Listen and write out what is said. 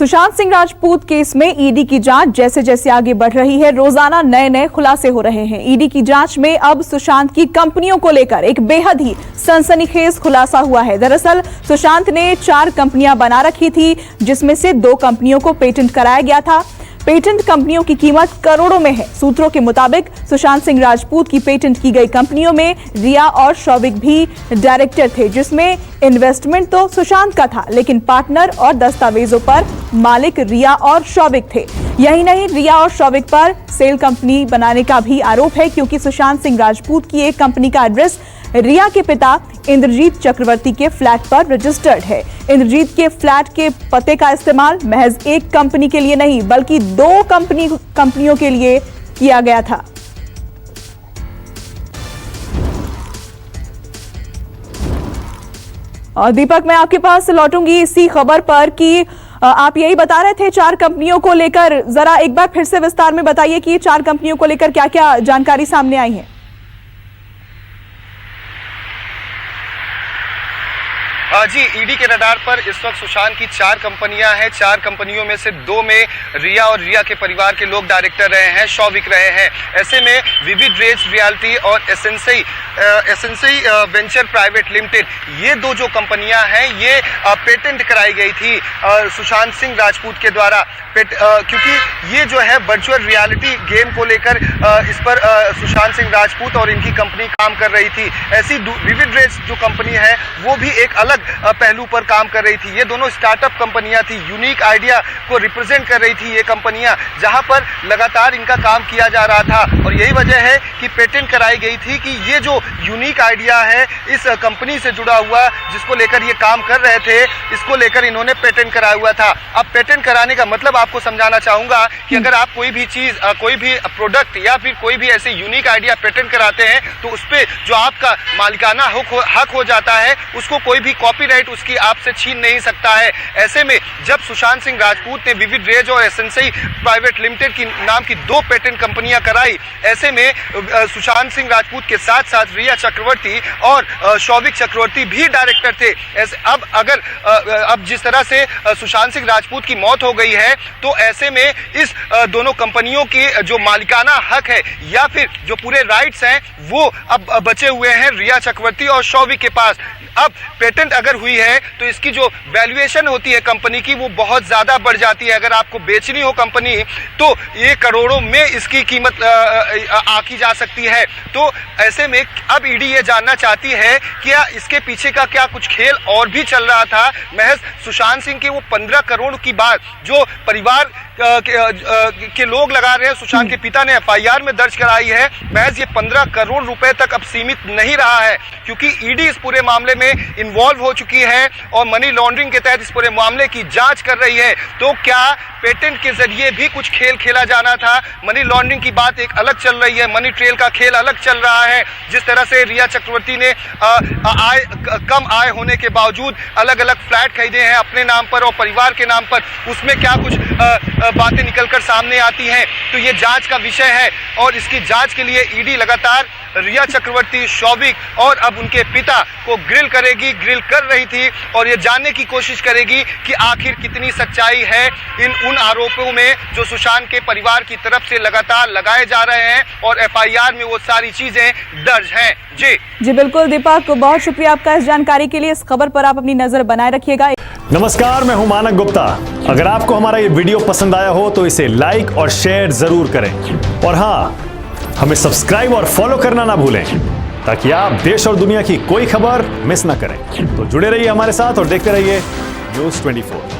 Sushant Singh Rajput case में ED की जांच जैसे जैसे आगे बढ़ रही है, रोजाना नए नए खुलासे हो रहे हैं। ईडी की जांच में अब सुशांत की कंपनियों को लेकर एक बेहद ही सनसनीखेज खुलासा हुआ है। दरअसल सुशांत ने 4 कंपनियां बना रखी थी, जिसमें से 2 कंपनियों को पेटेंट कराया गया था। पेटेंट कंपनियों की कीमत करोड़ों में है। सूत्रों के मुताबिक सुशांत सिंह राजपूत की पेटेंट की गई कंपनियों में रिया और शौविक भी डायरेक्टर थे, जिसमें इन्वेस्टमेंट तो सुशांत का था, लेकिन पार्टनर और दस्तावेजों पर मालिक रिया और शौविक थे। यही नहीं, रिया और शौविक पर सेल कंपनी बनाने का भी आरोप है, क्योंकि सुशांत सिंह राजपूत की एक कंपनी का एड्रेस रिया के पिता इंद्रजीत चक्रवर्ती के फ्लैट पर रजिस्टर्ड है। इंद्रजीत के फ्लैट के पते का इस्तेमाल महज एक कंपनी के लिए नहीं, बल्कि 2 कंपनियों के लिए किया गया था। और दीपक, मैं आपके पास लौटूंगी इसी खबर पर कि आप यही बता रहे थे 4 कंपनियों को लेकर। जरा एक बार फिर से विस्तार में बताइए कि 4 कंपनियों को लेकर क्या क्या जानकारी सामने आई है। जी, ईडी के रडार पर इस वक्त सुशांत की 4 कंपनियां हैं। 4 कंपनियों में से 2 में रिया और रिया के परिवार के लोग डायरेक्टर रहे हैं, शौविक रहे हैं। ऐसे में विविड रेज रियल्टी और एसेंसी वेंचर प्राइवेट लिमिटेड, ये 2 जो कंपनियां हैं, ये पेटेंट कराई गई थी सुशांत सिंह राजपूत के द्वारा। क्योंकि ये जो है वर्चुअल रियलिटी गेम को लेकर इस पर सुशांत सिंह राजपूत और इनकी कंपनी काम कर रही थी। ऐसी विविड रेज जो कंपनी है, वो भी एक अलग पहलू पर काम कर रही थी। ये दोनों स्टार्टअप कंपनियां थी, यूनिक आइडिया को रिप्रेजेंट कर रही थी ये कंपनियां, जहां पर लगातार इनका काम किया जा रहा था। और यही वजह है कि पेटेंट कराई गई थी कि ये जो यूनिक आइडिया है इस कंपनी से जुड़ा हुआ, जिसको लेकर ये काम कर रहे थे, इसको लेकर इन्होंने पेटेंट कराया हुआ था। अब पेटेंट कराने का मतलब आपको समझाना चाहूंगा कि अगर आप कोई भी चीज, कोई भी प्रोडक्ट या फिर कोई भी ऐसे यूनिक आइडिया पेटेंट कराते हैं, तो उस पर जो आपका मालिकाना हक हो जाता है, उसको कोई भी कॉपीराइट उसकी आपसे छीन नहीं सकता है। ऐसे में जब सुशांत सिंह राजपूत ने विविड रेज और एसेंसी प्राइवेट लिमिटेड की नाम की 2 पेटेंट कंपनियां कराई, ऐसे में सुशांत सिंह राजपूत के साथ साथ रिया चक्रवर्ती और शौविक चक्रवर्ती भी डायरेक्टर थे। ऐसे अब जिस तरह से सुशांत सिंह राजपूत की मौत हो गई है, तो ऐसे में इस दोनों कंपनियों की जो मालिकाना हक है या फिर जो पूरे राइट्स हैं, वो अब बचे हुए हैं रिया चक्रवर्ती और शौविक के पास। अब पेटेंट अगर हुई है तो इसकी जो वैल्यूएशन होती है कंपनी की, वो बहुत ज्यादा बढ़ जाती है। अगर आपको बेचनी हो कंपनी, तो ये करोड़ों में इसकी कीमत आकी जा सकती है। तो ऐसे में अब ईडी ये जानना चाहती है कि इसके पीछे का क्या कुछ खेल और भी चल रहा था। महज सुशांत सिंह के वो 15 करोड़ की बात जो परिवार के लोग लगा रहे हैं, सुशांत के पिता ने एफआईआर में दर्ज कराई है, महज ये 15 करोड़ रुपए तक अब सीमित नहीं रहा है, क्योंकि ईडी इस पूरे मामले में इन्वॉल्व हो चुकी है और मनी लॉन्ड्रिंग के तहत इस पूरे मामले की जांच कर रही है। तो क्या पेटेंट के जरिए भी कुछ खेल खेला जाना था? मनी लॉन्ड्रिंग की बात एक अलग चल रही है, मनी ट्रेल का खेल अलग चल रहा है। जिस तरह से रिया चक्रवर्ती ने कम आय होने के बावजूद अलग अलग फ्लैट खरीदे हैं अपने नाम पर और परिवार के नाम पर, उसमें क्या कुछ बातें निकलकर सामने आती हैं, तो ये जांच का विषय है। और इसकी जांच के लिए ईडी लगातार रिया चक्रवर्ती, शौविक और अब उनके पिता को ग्रिल कर रही थी और ये जानने की कोशिश करेगी कि आखिर कितनी सच्चाई है उन आरोपों में जो सुशांत के परिवार की तरफ से लगातार लगाए जा रहे हैं, और एफआईआर में वो सारी चीजें दर्ज हैं। जी बिल्कुल दीपक, बहुत शुक्रिया आपका इस जानकारी के लिए। इस खबर पर आप अपनी नजर बनाए रखिएगा। नमस्कार, मैं हूं मानक गुप्ता। अगर आपको हमारा ये वीडियो पसंद आया हो तो इसे लाइक और शेयर जरूर करें, और हाँ, हमें सब्सक्राइब और फॉलो करना ना भूलें, ताकि आप देश और दुनिया की कोई खबर मिस ना करें। तो जुड़े रहिए हमारे साथ और देखते रहिए News 24।